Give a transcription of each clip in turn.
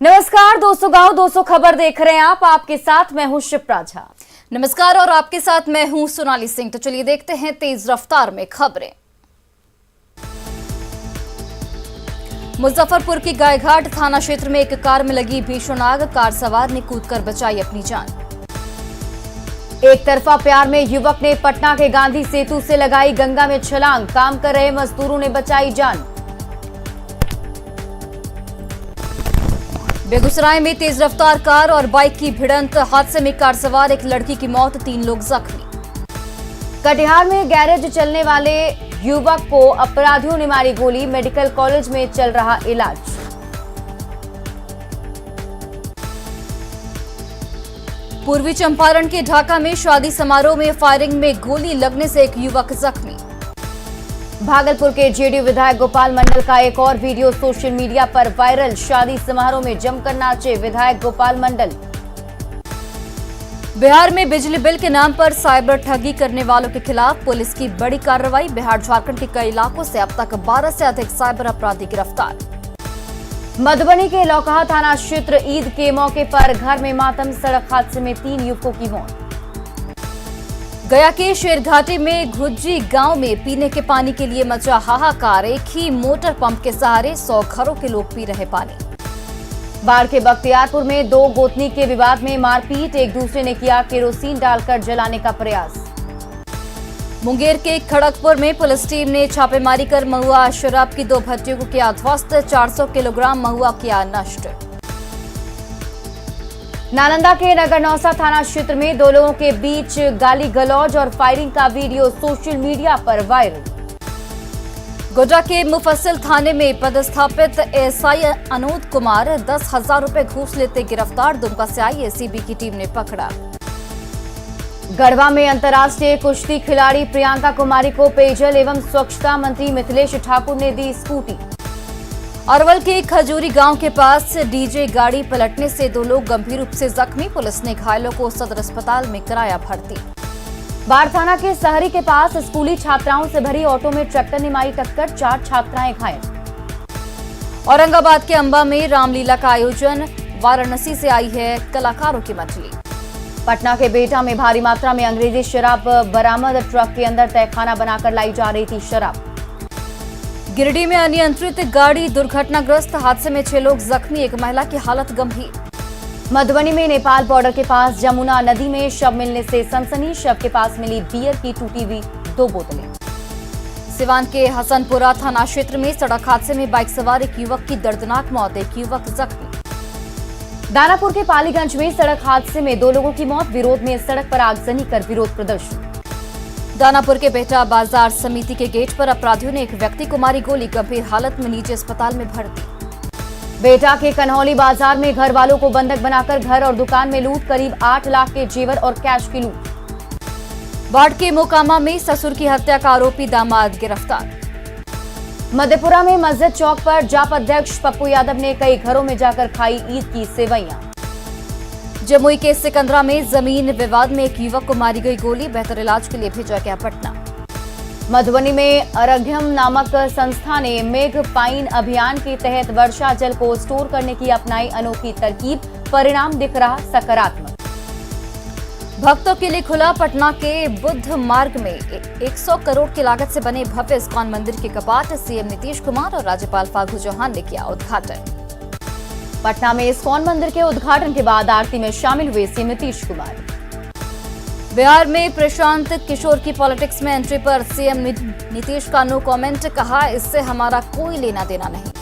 नमस्कार दोस्तों, गांव 200 खबर देख रहे हैं आप। आपके साथ मैं हूं शिप्रा झा। नमस्कार और आपके साथ मैं हूं सोनाली सिंह। तो चलिए देखते हैं तेज रफ्तार में खबरें। मुजफ्फरपुर की गायघाट थाना क्षेत्र में एक कार में लगी भीषण आग, कार सवार ने कूदकर बचाई अपनी जान। एक तरफा प्यार में युवक ने पटना के गांधी सेतु से लगाई गंगा में छलांग, काम कर रहे मजदूरों ने बचाई जान। बेगूसराय में तेज रफ्तार कार और बाइक की भिड़ंत, हादसे में कार सवार एक लड़की की मौत, 3 लोग जख्मी। कटिहार में गैरेज चलने वाले युवक को अपराधियों ने मारी गोली, मेडिकल कॉलेज में चल रहा इलाज। पूर्वी चंपारण के ढाका में शादी समारोह में फायरिंग में गोली लगने से एक युवक जख्मी। भागलपुर के जेडीयू विधायक गोपाल मंडल का एक और वीडियो सोशल मीडिया पर वायरल, शादी समारोह में जमकर नाचे विधायक गोपाल मंडल। बिहार में बिजली बिल के नाम पर साइबर ठगी करने वालों के खिलाफ पुलिस की बड़ी कार्रवाई, बिहार झारखंड के कई इलाकों से अब तक 12 से अधिक साइबर अपराधी गिरफ्तार। मधुबनी के लौकहा थाना क्षेत्र ईद के मौके पर घर में मातम, सड़क हादसे में 3 युवकों की मौत। गया के शेरघाटी में घुज्जी गांव में पीने के पानी के लिए मचा हाहाकार, एक ही मोटर पंप के सहारे 100 घरों के लोग पी रहे पानी। बाढ़ के बख्तियारपुर में 2 गोतनी के विवाद में मारपीट, एक दूसरे ने किया केरोसिन डालकर जलाने का प्रयास। मुंगेर के खड़गपुर में पुलिस टीम ने छापेमारी कर महुआ शराब की 2 भट्टियों को किया ध्वस्त, 400 किलोग्राम महुआ किया नष्ट। नालंदा के नगरनौसा थाना क्षेत्र में 2 लोगों के बीच गाली गलौज और फायरिंग का वीडियो सोशल मीडिया पर वायरल। गोड्डा के मुफस्सिल थाने में पदस्थापित एसआई अनूद कुमार 10,000 रुपए घूस लेते गिरफ्तार, दुमका से आई एसीबी की टीम ने पकड़ा। गढ़वा में अंतर्राष्ट्रीय कुश्ती खिलाड़ी प्रियंका कुमारी को पेयजल एवं स्वच्छता मंत्री मिथिलेश ठाकुर ने दी स्कूटी। अरवल के खजूरी गांव के पास डीजे गाड़ी पलटने से 2 लोग गंभीर रूप से जख्मी, पुलिस ने घायलों को सदर अस्पताल में कराया भर्ती। बाढ़ थाना के सहरी के पास स्कूली छात्राओं से भरी ऑटो में ट्रैक्टर ने मारी टक्कर, 4 छात्राएं घायल। औरंगाबाद के अंबा में रामलीला का आयोजन, वाराणसी से आई है कलाकारों की मंडली। पटना के बेटा में भारी मात्रा में अंग्रेजी शराब बरामद, ट्रक के अंदर तहखाना बनाकर लाई जा रही थी शराब। गिरिडीह में अनियंत्रित गाड़ी दुर्घटनाग्रस्त, हादसे में 6 लोग जख्मी, एक महिला की हालत गंभीर। मधुबनी में नेपाल बॉर्डर के पास जमुना नदी में शव मिलने से सनसनी, शव के पास मिली बियर की टूटी हुई 2 बोतलें। सिवान के हसनपुरा थाना क्षेत्र में सड़क हादसे में बाइक सवार एक युवक की दर्दनाक मौत, एक युवक जख्मी। दानापुर के पालीगंज में सड़क हादसे में 2 लोगों की मौत, विरोध में सड़क पर आगजनी कर विरोध प्रदर्शन। दानापुर के बेटा बाजार समिति के गेट पर अपराधियों ने एक व्यक्ति को मारी गोली, गंभीर हालत में निजी अस्पताल में भर्ती। बेटा के कन्हौली बाजार में घर वालों को बंधक बनाकर घर और दुकान में लूट, करीब 8 लाख के जेवर और कैश की लूट। बाढ़ के मोकामा में ससुर की हत्या का आरोपी दामाद गिरफ्तार। मधेपुरा में मस्जिद चौक पर जाप अध्यक्ष पप्पू यादव ने कई घरों में जाकर खाई ईद की सेवैयां। जमुई के सिकंदरा में जमीन विवाद में एक युवक को मारी गई गोली, बेहतर इलाज के लिए भेजा गया पटना। मधुबनी में अर्घ्यम नामक संस्था ने मेघ पाइन अभियान के तहत वर्षा जल को स्टोर करने की अपनाई अनोखी तरकीब, परिणाम दिख रहा सकारात्मक। भक्तों के लिए खुला पटना के बुद्ध मार्ग में 100 करोड़ की लागत से बने भव्य इस्कॉन मंदिर के कपाट, सीएम नीतीश कुमार और राज्यपाल फागू चौहान ने किया उद्घाटन। पटना में इस्कॉन मंदिर के उद्घाटन के बाद आरती में शामिल हुए सीएम नीतीश कुमार। बिहार में प्रशांत किशोर की पॉलिटिक्स में एंट्री पर सीएम नीतीश का नो कमेंट, कहा इससे हमारा कोई लेना देना नहीं।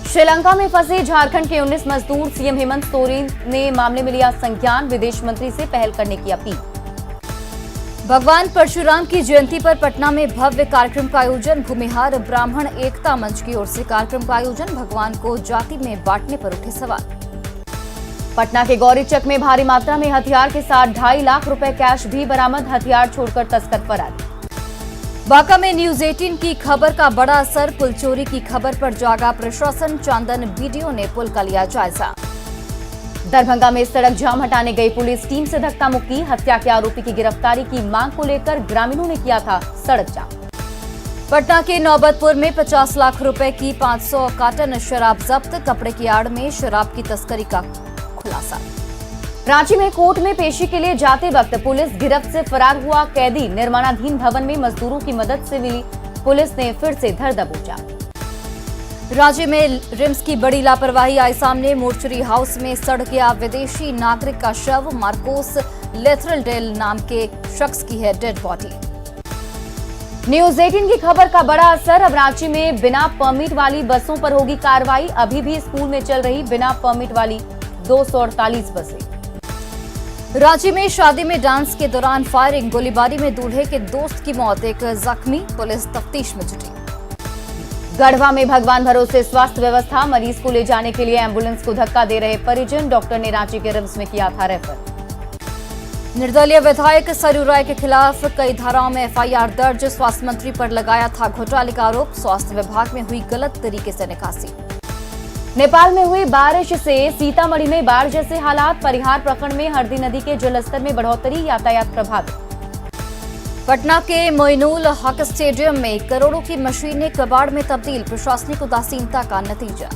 श्रीलंका में फंसे झारखंड के 19 मजदूर, सीएम हेमंत सोरेन ने मामले में लिया संज्ञान, विदेश मंत्री से पहल करने की अपील। भगवान परशुराम की जयंती पर पटना में भव्य कार्यक्रम का आयोजन, भूमिहार ब्राह्मण एकता मंच की ओर से कार्यक्रम का आयोजन, भगवान को जाति में बांटने पर उठे सवाल। पटना के गौरीचक में भारी मात्रा में हथियार के साथ 2.5 लाख रुपए कैश भी बरामद, हथियार छोड़कर तस्कर फरार। बांका में न्यूज 18 की खबर का बड़ा असर, पुल चोरी की खबर पर जागा प्रशासन, चांदन बीडीओ ने पुल का लिया जायजा। दरभंगा में सड़क जाम हटाने गई पुलिस टीम से धक्का मुक्की, हत्या के आरोपी की गिरफ्तारी की मांग को लेकर ग्रामीणों ने किया था सड़क जाम। पटना के नौबतपुर में 50 लाख रुपए की 500 कार्टन शराब जब्त, कपड़े की आड़ में शराब की तस्करी का खुलासा। रांची में कोर्ट में पेशी के लिए जाते वक्त पुलिस गिरफ्त से फरार हुआ कैदी, निर्माणाधीन भवन में मजदूरों की मदद से मिली पुलिस ने फिर से धर दबोचा। राज्य में रिम्स की बड़ी लापरवाही आई सामने, मोर्चरी हाउस में सड़ गया विदेशी नागरिक का शव, मार्कोस लेथरलडेल नाम के शख्स की है डेड बॉडी। न्यूज 18 की खबर का बड़ा असर, अब रांची में बिना परमिट वाली बसों पर होगी कार्रवाई। अभी भी स्कूल में चल रही बिना परमिट वाली 248 बसें। रांची में शादी में डांस के दौरान फायरिंग, गोलीबारी में दूल्हे के दोस्त की मौत, एक जख्मी, पुलिस तफ्तीश में जुटी। गढ़वा में भगवान भरोसे स्वास्थ्य व्यवस्था, मरीज को ले जाने के लिए एम्बुलेंस को धक्का दे रहे परिजन, डॉक्टर ने रांची के रिम्स में किया था रेफर। निर्दलीय विधायक सरयू राय के खिलाफ कई धाराओं में एफआईआर दर्ज, स्वास्थ्य मंत्री पर लगाया था घोटाले का आरोप, स्वास्थ्य विभाग में हुई गलत तरीके से निकासी। नेपाल में हुई बारिश से सीतामढ़ी में बाढ़ जैसे हालात, परिहार प्रखंड में हरदी नदी के जलस्तर में बढ़ोतरी, यातायात प्रभावित। पटना के मोइनुल हक स्टेडियम में करोड़ों की मशीनें कबाड़ में तब्दील, प्रशासनिक उदासीनता का नतीजा।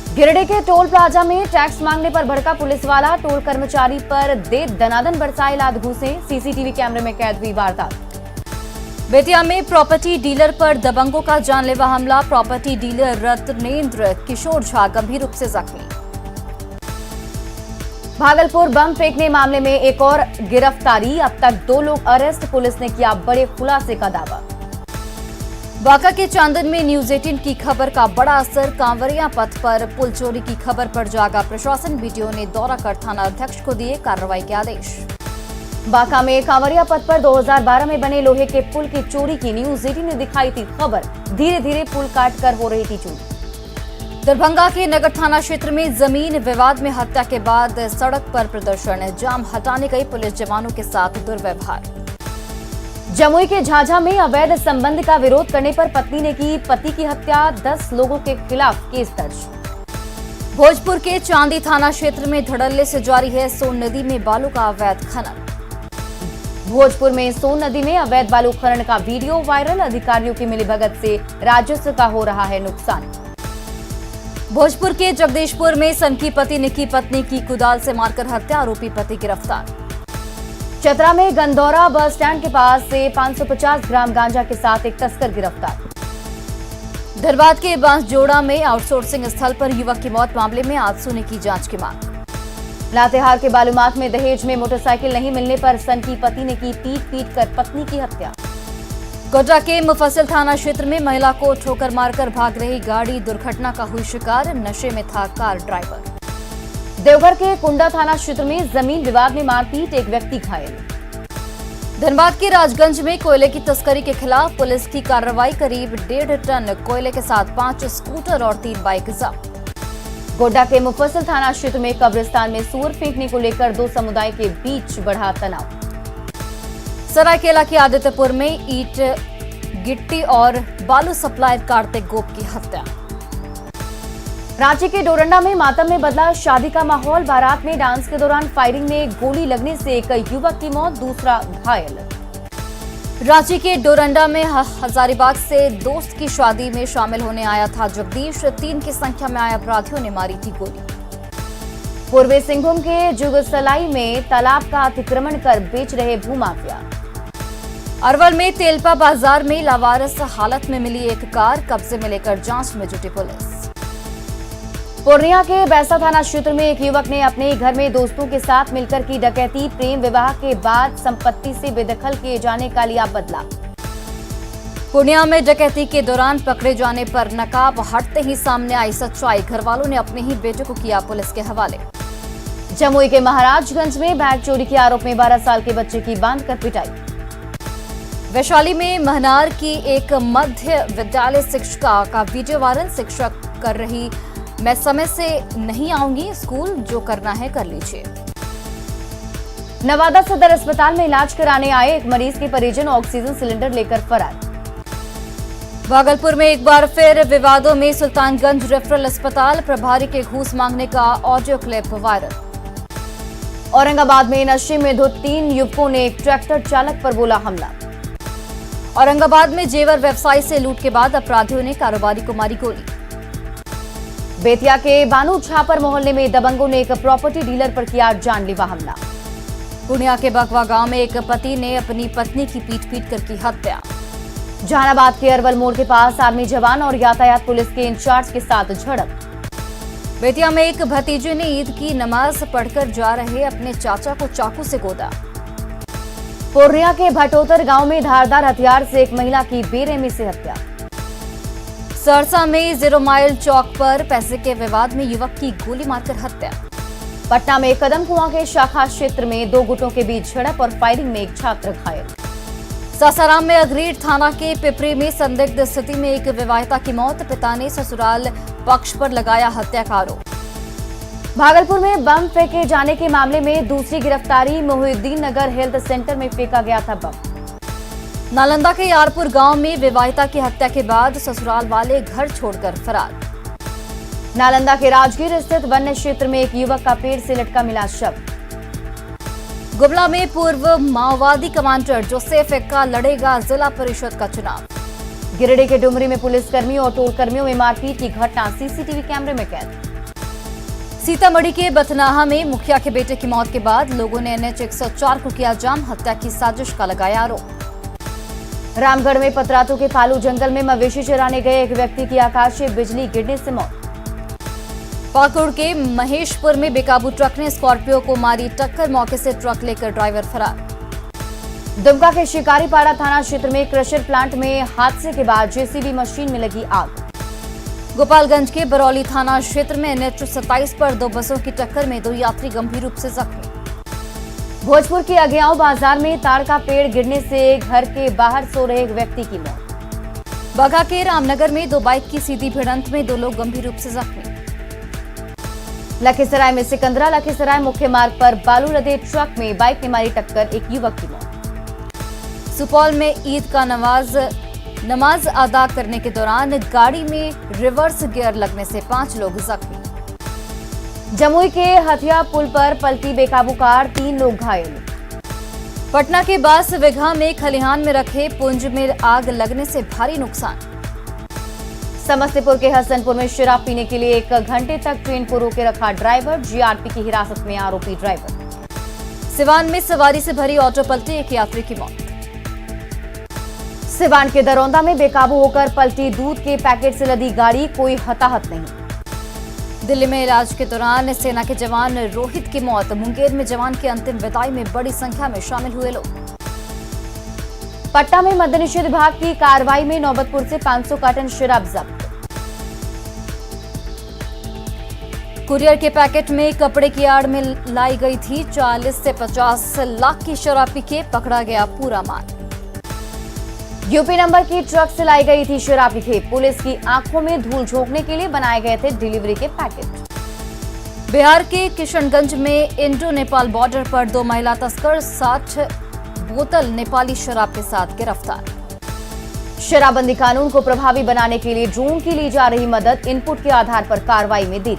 गिरिडीह के टोल प्लाजा में टैक्स मांगने पर भड़का पुलिस वाला, टोल कर्मचारी पर दे दनादन बरसाए लात घूंसे, सीसीटीवी कैमरे में कैद हुई वारदात। बेतिया में प्रॉपर्टी डीलर पर दबंगों का जानलेवा हमला, प्रॉपर्टी डीलर रत्नेंद्र किशोर झा गंभीर रूप से जख्मी। भागलपुर बम फेंकने मामले में एक और गिरफ्तारी, अब तक 2 लोग अरेस्ट, पुलिस ने किया बड़े खुलासे का दावा। बांका के चांदन में न्यूज 18 की खबर का बड़ा असर, कांवरिया पथ पर पुल चोरी की खबर पर जागा प्रशासन, बीडीओ ने दौरा कर थाना अध्यक्ष को दिए कार्रवाई के आदेश। बांका में कांवरिया पथ पर 2012 में बने लोहे के पुल की चोरी की न्यूज 18 ने दिखाई थी खबर, धीरे धीरे पुल काटकर हो रही थी चोरी। दरभंगा के नगर थाना क्षेत्र में जमीन विवाद में हत्या के बाद सड़क पर प्रदर्शन, जाम हटाने गई पुलिस जवानों के साथ दुर्व्यवहार। जमुई के झाझा में अवैध संबंध का विरोध करने पर पत्नी ने की पति की हत्या, 10 लोगों के खिलाफ केस दर्ज। भोजपुर के चांदी थाना क्षेत्र में धड़ल्ले से जारी है सोन नदी में बालू का अवैध खनन। भोजपुर में सोन नदी में अवैध बालू खनन का वीडियो वायरल, अधिकारियों की मिलीभगत से राजस्व का हो रहा है नुकसान। भोजपुर के जगदीशपुर में सनकी पति ने की पत्नी की कुदाल से मारकर हत्या, आरोपी पति गिरफ्तार। चतरा में गंदौरा बस स्टैंड के पास से 550 ग्राम गांजा के साथ एक तस्कर गिरफ्तार। धनबाद के बांसजोड़ा में आउटसोर्सिंग स्थल पर युवक की मौत मामले में आजसू ने की जांच की मांग। लातेहार के बालूमाथ में दहेज में मोटरसाइकिल नहीं मिलने पर सनकी पति ने की पीट कर पत्नी की हत्या। कोटा के मुफस्सिल थाना क्षेत्र में महिला को ठोकर मारकर भाग रही गाड़ी दुर्घटना का हुई शिकार, नशे में था कार ड्राइवर। देवघर के कुंडा थाना क्षेत्र में जमीन विवाद में मारपीट, एक व्यक्ति घायल। धनबाद के राजगंज में कोयले की तस्करी के खिलाफ पुलिस की कार्रवाई, करीब 1.5 टन कोयले के साथ 5 स्कूटर और 3 बाइक जब्त। गोड्डा के मुफस्सिल थाना क्षेत्र में कब्रिस्तान में सूअर फेंकने को लेकर 2 समुदाय के बीच बढ़ा तनाव। सरायकेला के आदित्यपुर में ईट गिट्टी और बालू सप्लायर कार्तिक गोप की हत्या। रांची के डोरंडा में मातम में बदला शादी का माहौल, बारात में डांस के दौरान फायरिंग में गोली लगने से एक युवक की मौत, दूसरा घायल। रांची के डोरंडा में हजारीबाग से दोस्त की शादी में शामिल होने आया था जगदीश, 3 की संख्या में आए अपराधियों ने मारी थी गोली। पूर्वी सिंहभूम के जुगसलाई में तालाब का अतिक्रमण कर बेच रहे भूमाफिया। अरवल में तेलपा बाजार में लावारिस हालत में मिली एक कार, कब्जे में लेकर जांच में जुटी पुलिस। पूर्णिया के बैसा थाना क्षेत्र में एक युवक ने अपने घर में दोस्तों के साथ मिलकर की डकैती, प्रेम विवाह के बाद संपत्ति से बेदखल किए जाने का लिया बदला। पूर्णिया में डकैती के दौरान पकड़े जाने पर नकाब हटते ही सामने आई सच्चाई, घरवालों ने अपने ही बेटे को किया पुलिस के हवाले। जमुई के महाराजगंज में बैग चोरी के आरोप में 12 साल के बच्चे की बांधकर पिटाई। वैशाली में महनार की एक मध्य विद्यालय शिक्षिका का वीडियो वायरल, शिक्षक कर रही मैं समय से नहीं आऊंगी स्कूल, जो करना है कर लीजिए। नवादा सदर अस्पताल में इलाज कराने आए एक मरीज के परिजन ऑक्सीजन सिलेंडर लेकर फरार। भागलपुर में एक बार फिर विवादों में सुल्तानगंज रेफरल अस्पताल, प्रभारी के घूस मांगने का ऑडियो क्लिप वायरल। औरंगाबाद में नशे में धुत 3 युवकों ने एक ट्रैक्टर चालक पर बोला हमला। औरंगाबाद में जेवर व्यवसायी से लूट के बाद अपराधियों ने कारोबारी को मारी गोली। बेतिया के बानू छापर मोहल्ले में दबंगों ने एक प्रॉपर्टी डीलर पर किया जानलेवा हमला। पूर्णिया के बकवा गांव में एक पति ने अपनी पत्नी की पीट कर की हत्या। जहानाबाद के अरवल मोड़ के पास आर्मी जवान और यातायात पुलिस के इंचार्ज के साथ झड़प। बेतिया में एक भतीजे ने ईद की नमाज पढ़कर जा रहे अपने चाचा को चाकू से गोदा। पूर्णिया के भटोतर गांव में धारदार हथियार से एक महिला की बेरहमी से हत्या। सरसा में 0 माइल चौक पर पैसे के विवाद में युवक की गोली मारकर हत्या। पटना में कदम कुआं के शाखा क्षेत्र में 2 गुटों के बीच झड़प और फायरिंग में एक छात्र घायल। सासाराम में अग्रीड थाना के पिपरी में संदिग्ध स्थिति में एक विवाहिता की मौत, पिता ने ससुराल पक्ष पर लगाया हत्या का आरोप। भागलपुर में बम फेंके जाने के मामले में दूसरी गिरफ्तारी, मोहिउद्दीन नगर हेल्थ सेंटर में फेंका गया था बम। नालंदा के यारपुर गांव में विवाहिता की हत्या के बाद ससुराल वाले घर छोड़कर फरार। नालंदा के राजगीर स्थित वन्य क्षेत्र में एक युवक का पेड़ से लटका मिला शव। गुमला में पूर्व माओवादी कमांडर जोसेफ एक्का लड़ेगा जिला परिषद का चुनाव। गिरिडीह के डुमरी में पुलिसकर्मियों और टोलकर्मियों में मारपीट की घटना सीसीटीवी कैमरे में कैद। सीतामढ़ी के बथनाहा में मुखिया के बेटे की मौत के बाद लोगों ने NH 104 को किया जाम, हत्या की साजिश का लगाया आरोप। रामगढ़ में पतरातू के फालू जंगल में मवेशी चराने गए एक व्यक्ति की आकाशीय बिजली गिरने से मौत। पाकुड़ के महेशपुर में बेकाबू ट्रक ने स्कॉर्पियो को मारी टक्कर, मौके से ट्रक लेकर ड्राइवर फरार। दुमका के शिकारीपाड़ा थाना क्षेत्र में क्रशर प्लांट में हादसे के बाद जेसीबी मशीन में लगी आग। गोपालगंज के बरौली थाना क्षेत्र में NH 27 पर 2 बसों की टक्कर में 2 यात्री गंभीर रूप से जख्मी। भोजपुर के अगियाओं बाजार में ताड़ का पेड़ गिरने से घर के बाहर सो रहे एक व्यक्ति की मौत। बाघा के रामनगर में 2 बाइक की सीधी भिड़ंत में 2 लोग गंभीर रूप से जख्मी। लखीसराय में सिकंदरा लखीसराय मुख्य मार्ग पर बालू लदे ट्रक में बाइक ने मारी टक्कर, एक युवक की मौत। सुपौल में ईद का नमाज अदा करने के दौरान गाड़ी में रिवर्स गियर लगने से 5 लोग जख्मी। जमुई के हथिया पुल पर पलटी बेकाबू कार, 3 लोग घायल। पटना के बास विघा में खलिहान में रखे पुंज में आग लगने से भारी नुकसान। समस्तीपुर के हसनपुर में शराब पीने के लिए 1 घंटे तक ट्रेन को रोके रखा ड्राइवर, जीआरपी की हिरासत में आरोपी ड्राइवर। सिवान में सवारी से भरी ऑटो पलटी, एक यात्री की मौत। सिवान के दरौंदा में बेकाबू होकर पलटी दूध के पैकेट से लदी गाड़ी, कोई हताहत नहीं। दिल्ली में इलाज के दौरान सेना के जवान रोहित की मौत। मुंगेर में जवान की अंतिम विदाई में बड़ी संख्या में शामिल हुए लोग। पटना में मद्य निषेध विभाग की कार्रवाई में नौबतपुर से 500 कार्टन शराब जब्त। कुरियर के पैकेट में कपड़े की आड़ में लाई गई थी 40 से 50 लाख की शराब पी के पकड़ा गया पूरा माल। यूपी नंबर की ट्रक से लाई गई थी शराब की खेप, पुलिस की आंखों में धूल झोंकने के लिए बनाए गए थे डिलीवरी के पैकेट। बिहार के किशनगंज में इंडो नेपाल बॉर्डर पर 2 महिला तस्कर 60 बोतल नेपाली शराब के साथ गिरफ्तार। शराबबंदी कानून को प्रभावी बनाने के लिए ड्रोन की ली जा रही मदद, इनपुट के आधार पर कार्रवाई में दी।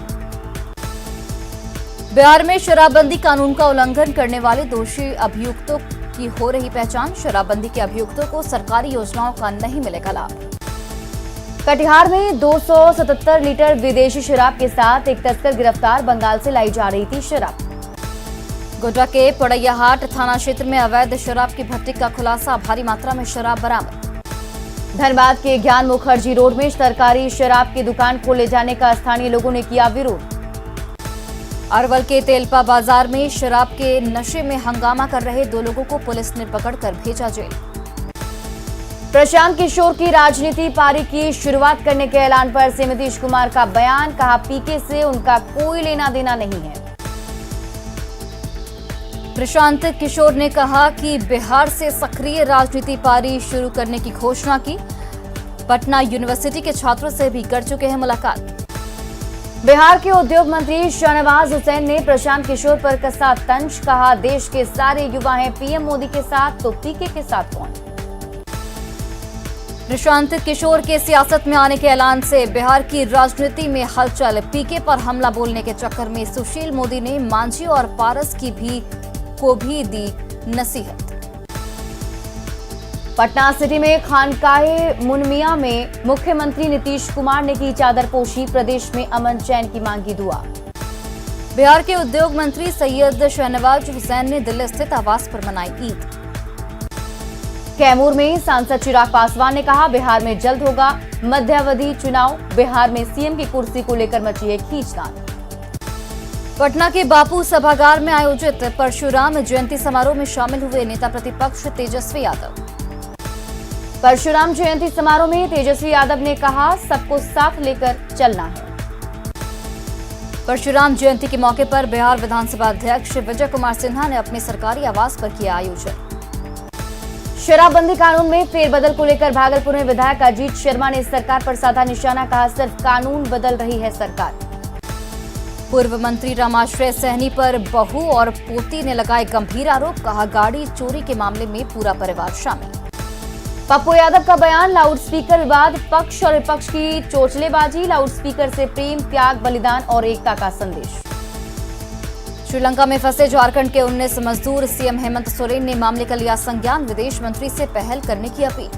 बिहार में शराबबंदी कानून का उल्लंघन करने वाले दोषी अभियुक्तों की हो रही पहचान, शराबबंदी के अभियुक्तों को सरकारी योजनाओं का नहीं मिलेगा लाभ। कटिहार में 277 लीटर विदेशी शराब के साथ एक तस्कर गिरफ्तार, बंगाल से लाई जा रही थी शराब। गोड्डा के पड़ैयाहाट थाना क्षेत्र में अवैध शराब की भट्टी का खुलासा, भारी मात्रा में शराब बरामद। धनबाद के ज्ञान मुखर्जी रोड में सरकारी शराब की दुकान खोले जाने का स्थानीय लोगों ने किया विरोध। अरवल के तेलपा बाजार में शराब के नशे में हंगामा कर रहे 2 लोगों को पुलिस ने पकड़कर भेजा जेल। प्रशांत किशोर की राजनीति पारी की शुरुआत करने के ऐलान पर सीएम नीतीश कुमार का बयान, कहा पीके से उनका कोई लेना देना नहीं है। प्रशांत किशोर ने कहा कि बिहार से सक्रिय राजनीति पारी शुरू करने की घोषणा की। पटना यूनिवर्सिटी के छात्रों से भी कर चुके हैं मुलाकात। बिहार के उद्योग मंत्री शाहनवाज हुसैन ने प्रशांत किशोर पर कसा तंज, कहा देश के सारे युवा हैं पीएम मोदी के साथ, तो पीके के साथ कौन। प्रशांत किशोर के सियासत में आने के ऐलान से बिहार की राजनीति में हलचल। पीके पर हमला बोलने के चक्कर में सुशील मोदी ने मांझी और पारस को भी दी नसीहत। पटना सिटी में खानकाहे मुनमिया में मुख्यमंत्री नीतीश कुमार ने की चादरपोशी, प्रदेश में अमन चैन की मांगी दुआ। बिहार के उद्योग मंत्री सैयद शहनवाज हुसैन ने दिल्ली स्थित आवास पर मनाई ईद। कैमूर में सांसद चिराग पासवान ने कहा, बिहार में जल्द होगा मध्यावधि चुनाव, बिहार में सीएम की कुर्सी को लेकर मची है खींचतान। पटना के बापू सभागार में आयोजित परशुराम जयंती समारोह में शामिल हुए नेता प्रतिपक्ष तेजस्वी यादव। परशुराम जयंती समारोह में तेजस्वी यादव ने कहा, सबको साथ लेकर चलना है। परशुराम जयंती के मौके पर बिहार विधानसभा अध्यक्ष विजय कुमार सिन्हा ने अपने सरकारी आवास पर किया आयोजन। शराबबंदी कानून में फेरबदल को लेकर भागलपुर में विधायक अजीत शर्मा ने सरकार पर साधा निशाना, कहा सिर्फ कानून बदल रही है सरकार। पूर्व मंत्री रामाश्रय सहनी पर बहू और पोती ने लगाए गंभीर आरोप, कहा गाड़ी चोरी के मामले में पूरा परिवार शामिल। पप्पू यादव का बयान, लाउडस्पीकर विवाद, पक्ष और विपक्ष की चोचलेबाजी, लाउडस्पीकर से प्रेम, त्याग, बलिदान और एकता का संदेश। श्रीलंका में फंसे झारखंड के 19 मजदूर, सीएम हेमंत सोरेन ने मामले का लिया संज्ञान, विदेश मंत्री से पहल करने की अपील।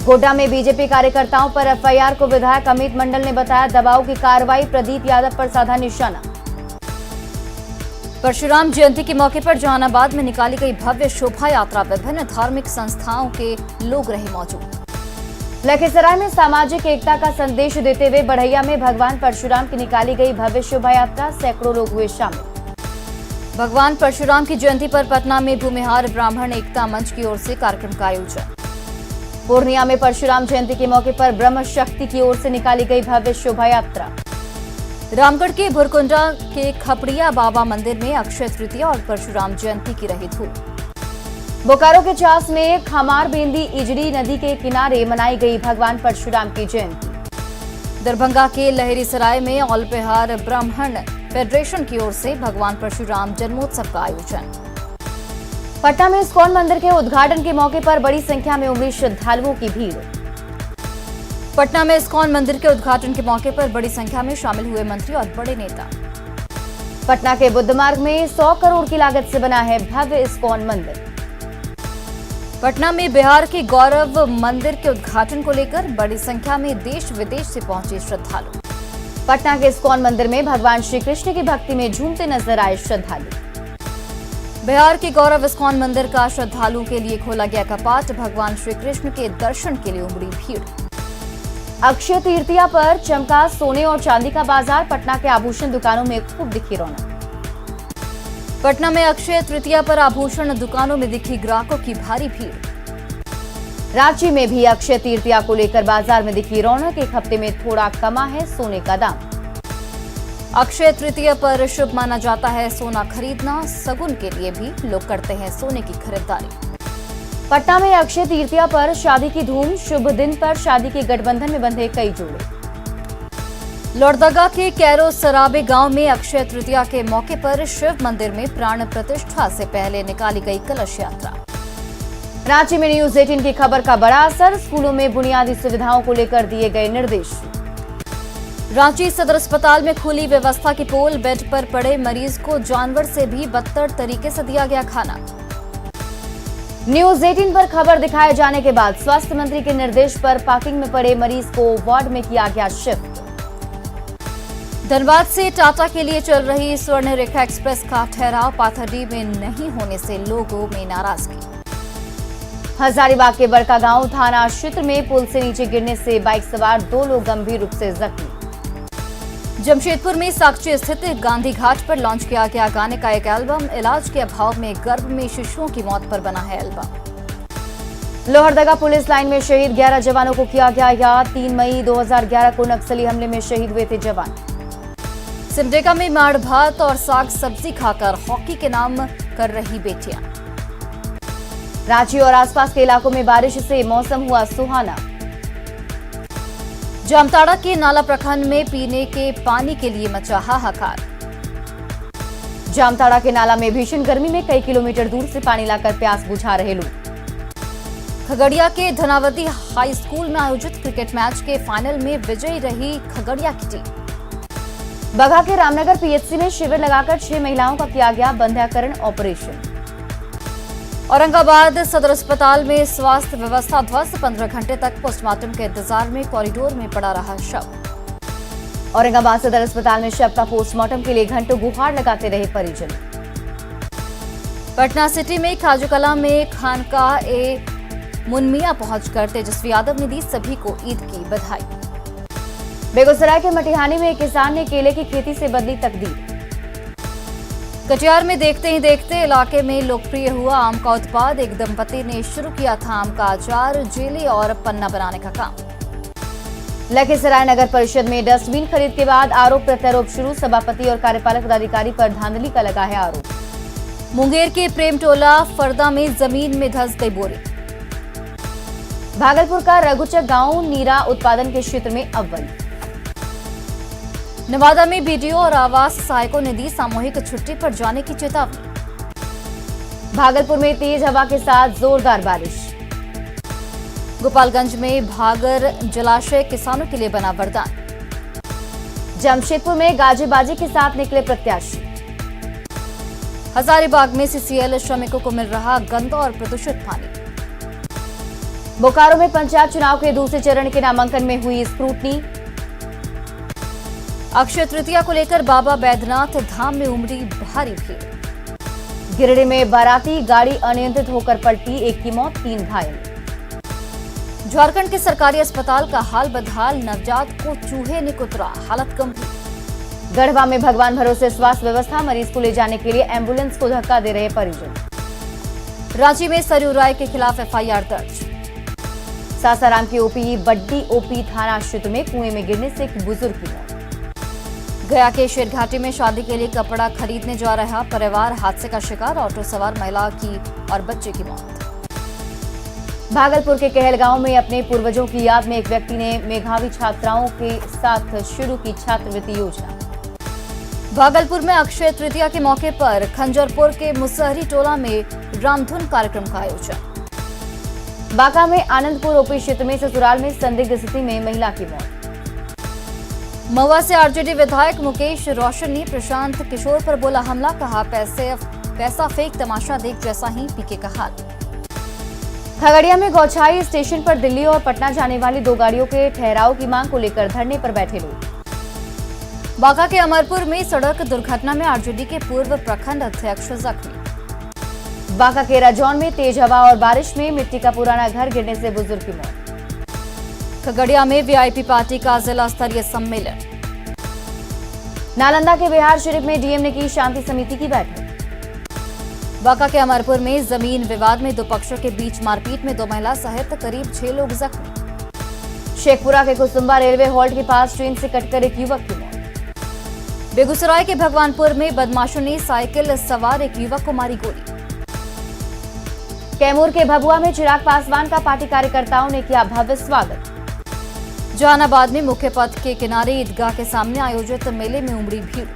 गोड्डा में बीजेपी कार्यकर्ताओं पर एफआईआर को विधायक अमित मंडल ने बताया दबाव की कार्रवाई, प्रदीप यादव पर साधा निशाना। परशुराम जयंती के मौके पर जहानाबाद में निकाली गई भव्य शोभा यात्रा, विभिन्न धार्मिक संस्थाओं के लोग रहे मौजूद। लखीसराय में सामाजिक एकता का संदेश देते हुए बढ़ैया में भगवान परशुराम की निकाली गई भव्य शोभा यात्रा, सैकड़ों लोग हुए शामिल। भगवान परशुराम की जयंती पर पटना में भूमिहार ब्राह्मण एकता मंच की ओर से कार्यक्रम का आयोजन। पूर्णिया में परशुराम जयंती के मौके पर ब्रह्म शक्ति की ओर से निकाली गई भव्य शोभा यात्रा। रामगढ़ के भुरकुंडा के खपड़िया बाबा मंदिर में अक्षय तृतीया और परशुराम जयंती की रही धूम। बोकारो के चास में खमार बेंदी इजड़ी नदी के किनारे मनाई गई भगवान परशुराम की जयंती। दरभंगा के लहरीसराय में ऑल बिहार ब्राह्मण फेडरेशन की ओर से भगवान परशुराम जन्मोत्सव का आयोजन। पटना में इस्कॉन मंदिर के उद्घाटन के मौके पर बड़ी संख्या में उमड़ी श्रद्धालुओं की भीड़। पटना में इस्कॉन मंदिर के उद्घाटन के मौके पर बड़ी संख्या में शामिल हुए मंत्री और बड़े नेता। पटना के बुद्ध मार्ग में 100 करोड़ की लागत से बना है भव्य इस्कॉन मंदिर। पटना में बिहार के गौरव मंदिर के उद्घाटन को लेकर बड़ी संख्या में देश विदेश से पहुंचे श्रद्धालु। पटना के इस्कॉन मंदिर में भगवान श्री कृष्ण की भक्ति में झूमते नजर आए श्रद्धालु। बिहार के गौरव इस्कॉन मंदिर का श्रद्धालुओं के लिए खोला गया कपाट, भगवान श्री कृष्ण के दर्शन के लिए उमड़ी भीड़। अक्षय तृतीया पर चमका सोने और चांदी का बाजार, पटना के आभूषण दुकानों में खूब दिखी रौनक। पटना में अक्षय तृतीया पर आभूषण दुकानों में दिखी ग्राहकों की भारी भीड़। रांची में भी अक्षय तृतीया को लेकर बाजार में दिखी रौनक, एक हफ्ते में थोड़ा कमा है सोने का दाम। अक्षय तृतीया पर शुभ माना जाता है सोना खरीदना, शगुन के लिए भी लोग करते हैं सोने की खरीदारी। पटना में अक्षय तृतीया पर शादी की धूम, शुभ दिन पर शादी के गठबंधन में बंधे कई जोड़े। लोहरदगा के कैरो सराबे गांव में अक्षय तृतीया के मौके पर शिव मंदिर में प्राण प्रतिष्ठा से पहले निकाली गई कलश यात्रा। रांची में न्यूज 18 की खबर का बड़ा असर, स्कूलों में बुनियादी सुविधाओं को लेकर दिए गए निर्देश। रांची सदर अस्पताल में खुली व्यवस्था की पोल, बेड पर पड़े मरीज को जानवर से भी बदतर तरीके से दिया गया खाना। न्यूज 18 पर खबर दिखाए जाने के बाद स्वास्थ्य मंत्री के निर्देश पर पार्किंग में पड़े मरीज को वार्ड में किया गया शिफ्ट। धनबाद से टाटा के लिए चल रही स्वर्ण रेखा एक्सप्रेस का ठहराव पाथरडी में नहीं होने से लोगों में नाराजगी। हजारीबाग के बड़का गांव थाना क्षेत्र में पुल से नीचे गिरने से बाइक सवार 2 लोग गंभीर रूप से जख्मी। जमशेदपुर में साकची स्थित गांधी घाट पर लॉन्च किया गया गाने का एक एल्बम, इलाज के अभाव में गर्भ में शिशुओं की मौत पर बना है एल्बम। लोहरदगा पुलिस लाइन में शहीद 11 जवानों को किया गया याद, 3 मई 2011 को नक्सली हमले में शहीद हुए थे जवान। सिमडेगा में माड़ भात और साग सब्जी खाकर हॉकी के नाम कर रही बेटियां। रांची और आसपास के इलाकों में बारिश से मौसम हुआ सुहाना। जामताड़ा के नाला प्रखंड में पीने के पानी के लिए मचा हाहाकार। जामताड़ा के नाला में भीषण गर्मी में कई किलोमीटर दूर से पानी लाकर प्यास बुझा रहे लोग। खगड़िया के धनावती हाई स्कूल में आयोजित क्रिकेट मैच के फाइनल में विजयी रही खगड़िया की टीम। बगहा के रामनगर पीएचसी में शिविर लगाकर 6 महिलाओं का किया गया बंध्याकरण ऑपरेशन। औरंगाबाद सदर अस्पताल में स्वास्थ्य व्यवस्था ध्वस्त, 15 घंटे तक पोस्टमार्टम के इंतजार में कॉरिडोर में पड़ा रहा शव। औरंगाबाद सदर अस्पताल में शव का पोस्टमार्टम के लिए घंटों गुहार लगाते रहे परिजन। पटना सिटी में खाजूकला में खानकाह ए मुनमिया पहुंचकर तेजस्वी यादव ने दी सभी को ईद की बधाई। बेगूसराय के मटिहानी में एक किसान ने केले की खेती से बदली तकदीर। कटिहार में देखते ही देखते इलाके में लोकप्रिय हुआ आम का उत्पाद। एक दंपति ने शुरू किया था आम का अचार, जेली और पन्ना बनाने का काम। लखीसराय नगर परिषद में डस्टबिन खरीद के बाद आरोप प्रत्यारोप शुरू, सभापति और कार्यपालक पदाधिकारी पर धांधली का लगा है आरोप। मुंगेर के प्रेमटोला फरदा में जमीन में धंस गई बोरी। भागलपुर का रघुचक गांव नीरा उत्पादन के क्षेत्र में अव्वल। नवादा में बीडीओ और आवास सहायकों ने दी सामूहिक छुट्टी पर जाने की चेतावनी। भागलपुर में तेज हवा के साथ जोरदार बारिश। गोपालगंज में भागर जलाशय किसानों के लिए बना वरदान। जमशेदपुर में गाजेबाजी के साथ निकले प्रत्याशी। हजारीबाग में सीसीएल श्रमिकों को मिल रहा गंदा और प्रदूषित पानी। बोकारो में पंचायत चुनाव के दूसरे चरण के नामांकन में हुई स्क्रूटनी। अक्षय तृतीया को लेकर बाबा बैद्यनाथ धाम में उमड़ी भारी भीड़। गिरिडीह में बाराती गाड़ी अनियंत्रित होकर पलटी, एक की मौत, 3 घायल। झारखंड के सरकारी अस्पताल का हाल बदहाल, नवजात को चूहे ने कुतरा, हालत गंभीर। गढ़वा में भगवान भरोसे स्वास्थ्य व्यवस्था, मरीज को ले जाने के लिए एम्बुलेंस को धक्का दे रहे परिजन। रांची में सरयू राय के खिलाफ एफआईआर दर्ज। सासाराम की ओपी बड्डी ओपी थाना क्षेत्र में कुएं में गिरने से एक बुजुर्ग की मौत। गया के शेरघाटी में शादी के लिए कपड़ा खरीदने जा रहा परिवार हादसे का शिकार, ऑटो सवार महिला की और बच्चे की मौत। भागलपुर के कहलगांव में अपने पूर्वजों की याद में एक व्यक्ति ने मेधावी छात्राओं के साथ शुरू की छात्रवृत्ति योजना। भागलपुर में अक्षय तृतीया के मौके पर खंजरपुर के मुसहरी टोला में रामधुन कार्यक्रम का आयोजन। बांका में आनंदपुर ओपी क्षेत्र में ससुराल में संदिग्ध स्थिति में महिला की मौत। महुआ से आरजेडी विधायक मुकेश रोशन ने प्रशांत किशोर पर बोला हमला, कहा पैसा फेक तमाशा देख जैसा ही पीके का हाल। खगड़िया में गौछाई स्टेशन पर दिल्ली और पटना जाने वाली 2 गाड़ियों के ठहराव की मांग को लेकर धरने पर बैठे लोग। बांका के अमरपुर में सड़क दुर्घटना में आरजेडी के पूर्व प्रखंड अध्यक्ष जख्मी। बांका के रजौन में तेज हवा और बारिश में मिट्टी का पुराना घर गिरने से बुजुर्ग की मौत। खगड़िया में वीआईपी पार्टी का जिला स्तरीय सम्मेलन। नालंदा के बिहार शरीफ में डीएम ने की शांति समिति की बैठक। बांका के अमरपुर में जमीन विवाद में 2 पक्षों के बीच मारपीट में 2 महिला सहित करीब 6 लोग जख्मी। शेखपुरा के कुसुम्बा रेलवे हॉल्ट के पास ट्रेन से कटकर एक युवक की मौत। बेगूसराय के भगवानपुर में बदमाशों ने साइकिल सवार एक युवक को मारी गोली। कैमूर के भभुआ में चिराग पासवान का पार्टी कार्यकर्ताओं ने किया भव्य स्वागत। जहानाबाद में मुख्य पथ के किनारे ईदगाह के सामने आयोजित मेले में उमड़ी भीड़।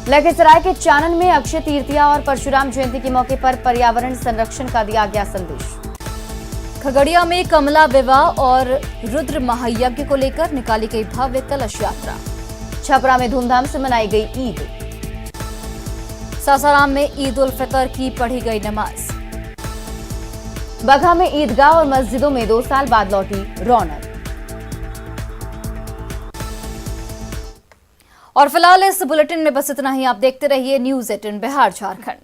लखीसराय के चानन में अक्षय तृतीया और परशुराम जयंती के मौके पर पर्यावरण संरक्षण का दिया गया संदेश। खगड़िया में कमला विवाह और रुद्र महायज्ञ को लेकर निकाली गई भव्य कलश यात्रा। छपरा में धूमधाम से मनाई गई ईद। सासाराम में ईद उल फितर की पढ़ी गई नमाज। बगहा में ईदगाह और मस्जिदों में 2 साल बाद लौटी रौनक। और फिलहाल इस बुलेटिन में बस इतना ही। आप देखते रहिए न्यूज़ 18 बिहार झारखंड।